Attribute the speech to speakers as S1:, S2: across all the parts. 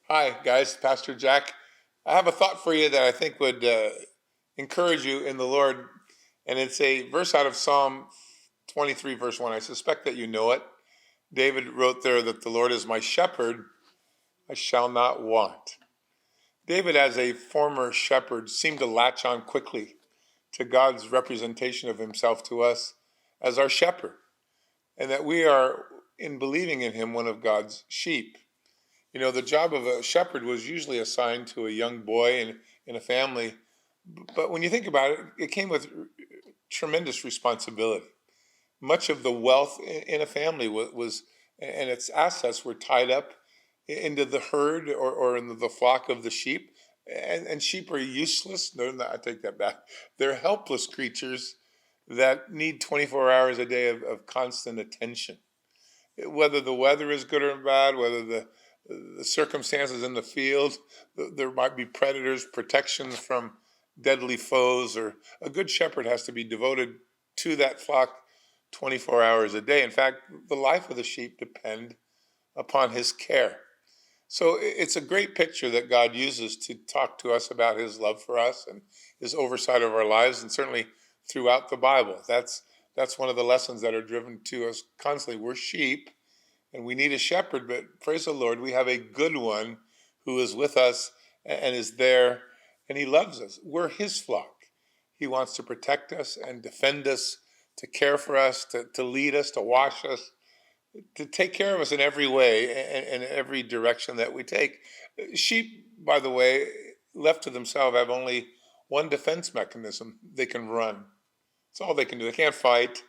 S1: Hi, guys. Pastor Jack. I have a thought for you that I think would encourage you in the Lord. And it's a verse out of Psalm 23, verse 1. I suspect that you know it. David wrote there that the Lord is my shepherd, I shall not want. David, as a former shepherd, seemed to latch on quickly to God's representation of himself to us as our shepherd, and that we are, in believing in him, one of God's sheep. You know, the job of a shepherd was usually assigned to a young boy in a family, but when you think about it, it came with tremendous responsibility. Much of the wealth in a family was and its assets were tied up into the herd or in the flock of the sheep. And sheep are useless. No, no, I take that back. They're helpless creatures that need 24 hours a day of constant attention. Whether the weather is good or bad, whether the circumstances in the field, there might be predators, protections from deadly foes, or a good shepherd has to be devoted to that flock 24 hours a day. In fact, the life of the sheep depend upon his care. So it's a great picture that God uses to talk to us about his love for us and his oversight of our lives, and certainly throughout the Bible. That's one of the lessons that are driven to us constantly. We're sheep and we need a shepherd, but praise the Lord, we have a good one who is with us and is there, and he loves us. We're his flock. He wants to protect us and defend us, to care for us, to lead us, to wash us, to take care of us in every way and in every direction that we take. Sheep, by the way, left to themselves, have only one defense mechanism. They can run. That's all they can do. They can't fight.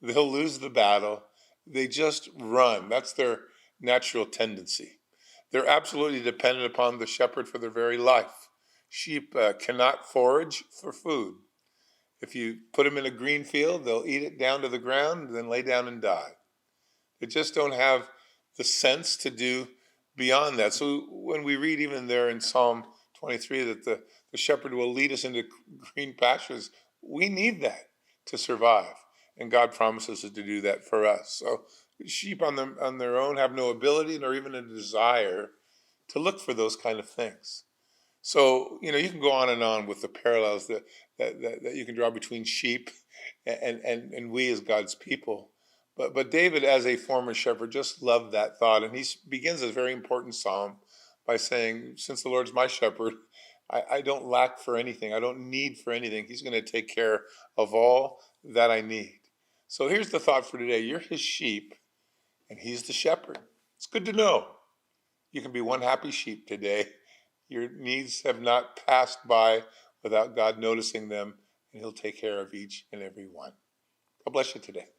S1: They'll lose the battle. They just run. That's their natural tendency. They're absolutely dependent upon the shepherd for their very life. Sheep cannot forage for food. If you put them in a green field, they'll eat it down to the ground, then lay down and die. They just don't have the sense to do beyond that. So when we read even there in Psalm 23 that the shepherd will lead us into green pastures, we need that to survive. And God promises us to do that for us. So sheep on their own have no ability nor even a desire to look for those kind of things. So, you can go on with the parallels that you can draw between sheep and we as God's people. But David, as a former shepherd, just loved that thought. And he begins this very important psalm by saying, since the Lord's my shepherd, I don't lack for anything. I don't need for anything. He's going to take care of all that I need. So here's the thought for today. You're his sheep, and he's the shepherd. It's good to know. You can be one happy sheep today. Your needs have not passed by without God noticing them, and he'll take care of each and every one. God bless you today.